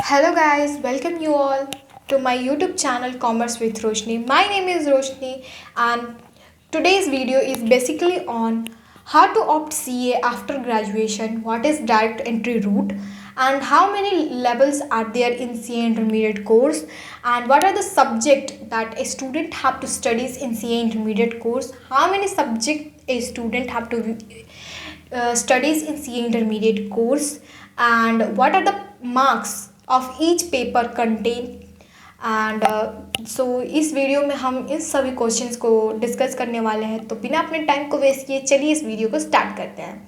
Hello guys, welcome you all to my YouTube channel Commerce with Roshni. My name is Roshni and today's video is basically on how to opt CA after graduation, what is direct entry route and how many levels are there in CA intermediate course and what are the subject that a student have to studies in CA intermediate course, how many subject a student have to studies in CA intermediate course and what are the marks of each paper contain and so इस video में हम इस सभी questions को discuss करने वाले हैं। तो बिना अपने टाइम को वेस्ट किए चलिए इस वीडियो को स्टार्ट करते हैं।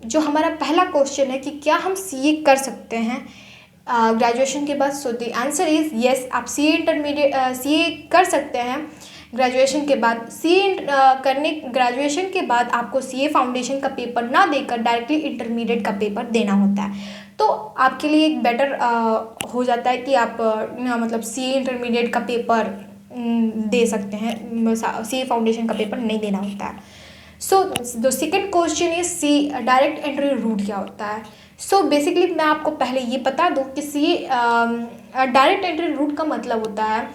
जो हमारा पहला क्वेश्चन है कि क्या हम सीए कर सकते हैं ग्रेजुएशन के बाद। So the answer is yes, आप सीए कर सकते हैं ग्रेजुएशन के बाद। ग्रेजुएशन के बाद आपको सीए फाउंडेशन का पेपर ना देकर डायरेक्टली इंटरमीडिएट का पेपर देना होता है। तो आपके लिए एक बेटर हो जाता है कि आप मतलब सीए इंटरमीडिएट का पेपर दे सकते हैं, सीए फाउंडेशन का पेपर नहीं देना होता है। So the second question is C direct entry route क्या होता है। सो बेसिकली मैं आपको पहले ये बता दूँ कि सीए डायरेक्ट एंट्री रूट का मतलब होता है।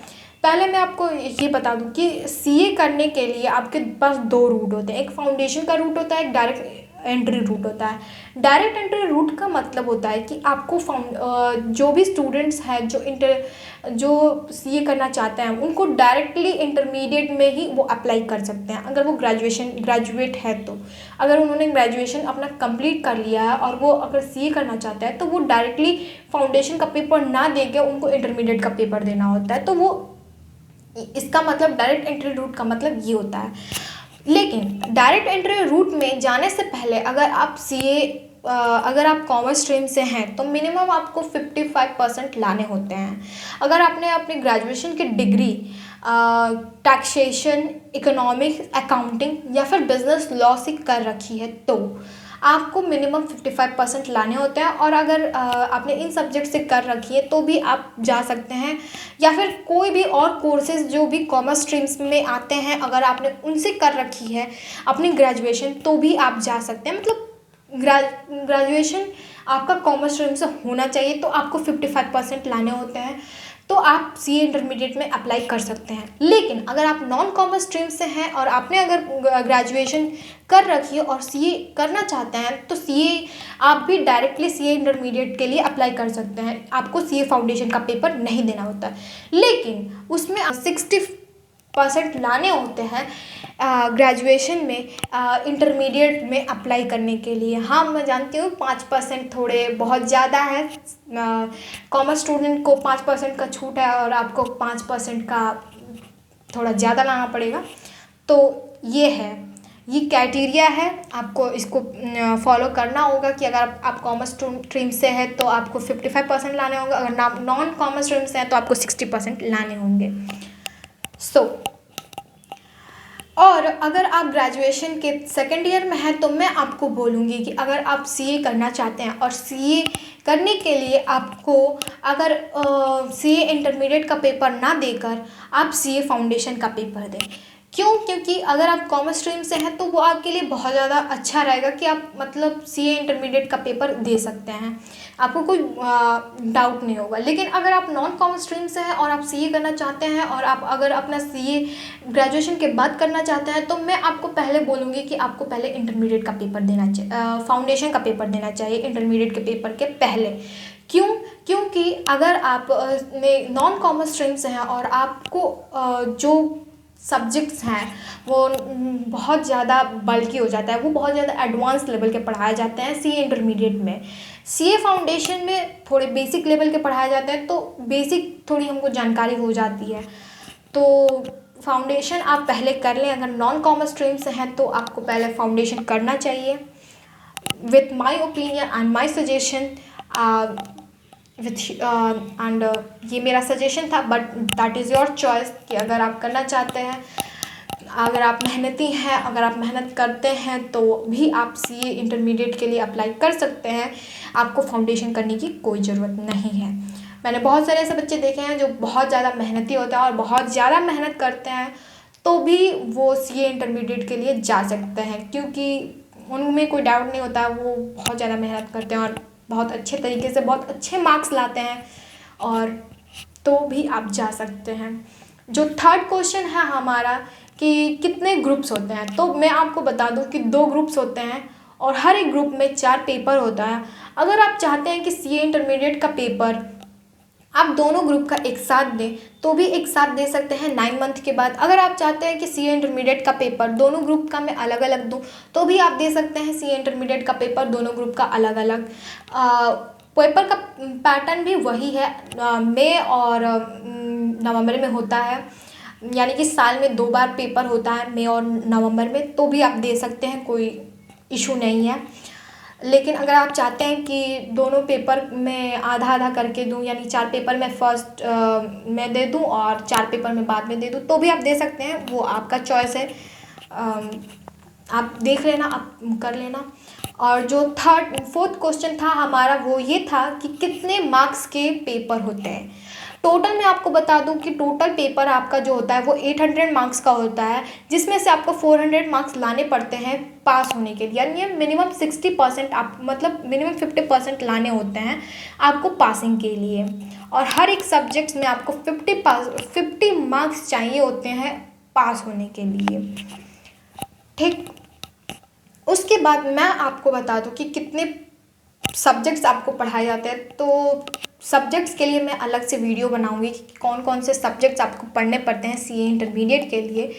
पहले मैं आपको ये बता दूं कि सीए करने के लिए आपके पास दो रूट होते हैं, एक फाउंडेशन का रूट होता है, एक डायरेक्ट एंट्री रूट होता है। डायरेक्ट एंट्री रूट का मतलब होता है कि आपको जो भी स्टूडेंट्स हैं जो सीए करना चाहते हैं उनको डायरेक्टली इंटरमीडिएट में ही वो अप्लाई कर सकते हैं अगर वो ग्रेजुएट है। तो अगर उन्होंने ग्रेजुएशन अपना कंप्लीट कर लिया है और वो अगर सीए करना चाहता है तो वो डायरेक्टली फाउंडेशन का पेपर ना देके उनको इंटरमीडिएट का पेपर देना होता है। तो वो इसका मतलब डायरेक्ट एंट्री रूट का मतलब ये होता है। लेकिन डायरेक्ट एंट्री रूट में जाने से पहले अगर आप कॉमर्स स्ट्रीम से हैं तो मिनिमम आपको 55% लाने होते हैं। अगर आपने अपनी ग्रेजुएशन की डिग्री टैक्सेशन, इकोनॉमिक्स, अकाउंटिंग या फिर बिजनेस लॉ से कर रखी है तो आपको मिनिमम 55% लाने होते हैं। और अगर आपने इन सब्जेक्ट से कर रखी है तो भी आप जा सकते हैं, या फिर कोई भी और कोर्सेज जो भी कॉमर्स स्ट्रीम्स में आते हैं अगर आपने उनसे कर रखी है अपनी ग्रेजुएशन तो भी आप जा सकते हैं। मतलब ग्रेजुएशन आपका कॉमर्स स्ट्रीम से होना चाहिए तो आपको 55% लाने होते हैं, तो आप सीए इंटरमीडिएट में अप्लाई कर सकते हैं। लेकिन अगर आप नॉन कॉमर्स स्ट्रीम से हैं और आपने अगर ग्रेजुएशन कर रखी है और सीए करना चाहते हैं तो सीए आप भी डायरेक्टली सीए इंटरमीडिएट के लिए अप्लाई कर सकते हैं। आपको सीए फाउंडेशन का पेपर नहीं देना होता है, लेकिन उसमें 60% लाने होते हैं ग्रेजुएशन में इंटरमीडिएट में अप्लाई करने के लिए। हाँ, मैं जानती हूँ 5% थोड़े बहुत ज़्यादा है, कॉमर्स स्टूडेंट को 5% का छूट है और आपको 5% का थोड़ा ज़्यादा लाना पड़ेगा। तो ये क्राइटेरिया है, आपको इसको फॉलो करना होगा कि अगर आप कॉमर्स स्ट्रीम से है तो आपको 55% लाने होंगे, अगर नॉन कॉमर्स स्ट्रीम से है तो आपको 60% लाने होंगे। और अगर आप ग्रेजुएशन के सेकेंड ईयर में हैं तो मैं आपको बोलूँगी कि अगर आप सीए करना चाहते हैं और सीए करने के लिए आपको अगर सीए इंटरमीडिएट का पेपर ना देकर आप सीए फाउंडेशन का पेपर दें। क्योंकि अगर आप कॉमर्स स्ट्रीम से हैं तो वो आपके लिए बहुत ज़्यादा अच्छा रहेगा कि आप मतलब सीए इंटरमीडिएट का पेपर दे सकते हैं, आपको कोई डाउट नहीं होगा। लेकिन अगर आप नॉन कॉमर्स स्ट्रीम से हैं और आप सीए करना चाहते हैं और आप अगर अपना सीए ग्रेजुएशन के बाद करना चाहते हैं तो मैं आपको पहले बोलूँगी कि आपको पहले इंटरमीडिएट का पेपर देना चाहिए, फाउंडेशन का पेपर देना चाहिए इंटरमीडिएट के पेपर के पहले। क्योंकि अगर आप नॉन कॉमर्स स्ट्रीम से हैं और आपको जो सब्जेक्ट्स हैं वो बहुत ज़्यादा बल्कि हो जाता है, वो बहुत ज़्यादा एडवांस लेवल के पढ़ाए जाते हैं सीए इंटरमीडिएट में। सीए फाउंडेशन में थोड़े बेसिक लेवल के पढ़ाए जाते हैं तो बेसिक थोड़ी हमको जानकारी हो जाती है। तो फाउंडेशन आप पहले कर लें, अगर नॉन कॉमर्स स्ट्रीम से हैं तो आपको पहले फाउंडेशन करना चाहिए। With my opinion and my suggestion and ये मेरा सजेशन था, but that is your choice कि अगर आप करना चाहते हैं, अगर आप मेहनती हैं, अगर आप मेहनत करते हैं तो भी आप सीए इंटरमीडिएट के लिए अप्लाई कर सकते हैं। आपको फाउंडेशन करने की कोई ज़रूरत नहीं है। मैंने बहुत सारे ऐसे बच्चे देखे हैं जो बहुत ज़्यादा मेहनती होते हैं और बहुत ज़्यादा मेहनत करते हैं तो भी वो सीए इंटरमीडिएट के लिए जा सकते हैं, क्योंकि उनमें कोई डाउट नहीं होता, वो बहुत ज़्यादा मेहनत करते हैं और बहुत अच्छे तरीके से बहुत अच्छे मार्क्स लाते हैं, और तो भी आप जा सकते हैं। जो थर्ड क्वेश्चन है हमारा कि कितने ग्रुप्स होते हैं, तो मैं आपको बता दूं कि 2 ग्रुप्स होते हैं और हर एक ग्रुप में 4 पेपर होता है। अगर आप चाहते हैं कि सीए इंटरमीडिएट का पेपर आप दोनों ग्रुप का एक साथ दें तो भी एक साथ दे सकते हैं 9 मंथ के बाद। अगर आप चाहते हैं कि सीए इंटरमीडिएट का पेपर दोनों ग्रुप का मैं अलग अलग दूं तो भी आप दे सकते हैं सीए इंटरमीडिएट का पेपर दोनों ग्रुप का अलग अलग। पेपर का पैटर्न भी वही है, मई और नवंबर में होता है, यानी कि साल में 2 बार पेपर होता है, मई और नवंबर में, तो भी आप दे सकते हैं, कोई इशू नहीं है। लेकिन अगर आप चाहते हैं कि दोनों पेपर में आधा आधा करके दूं, यानी 4 पेपर में फर्स्ट में दे दूं और 4 पेपर में बाद में दे दूं, तो भी आप दे सकते हैं, वो आपका चॉइस है। आप देख लेना, आप कर लेना। और जो फोर्थ क्वेश्चन था हमारा वो ये था कि कितने मार्क्स के पेपर होते हैं। टोटल मैं आपको बता दूं कि टोटल पेपर आपका जो होता है वो 800 मार्क्स का होता है, जिसमें से आपको 400 मार्क्स लाने पड़ते हैं पास होने के लिए, यानी मिनिमम 60% आप मतलब मिनिमम 50% लाने होते हैं आपको पासिंग के लिए। और हर एक सब्जेक्ट्स में आपको 50 मार्क्स चाहिए होते हैं पास होने के लिए, ठीक। उसके बाद मैं आपको बता दूं कि कितने सब्जेक्ट्स आपको पढ़ाए जाते हैं। तो सब्जेक्ट्स के लिए मैं अलग से वीडियो बनाऊंगी कि कौन कौन से सब्जेक्ट्स आपको पढ़ने पड़ते हैं सीए इंटरमीडिएट के लिए।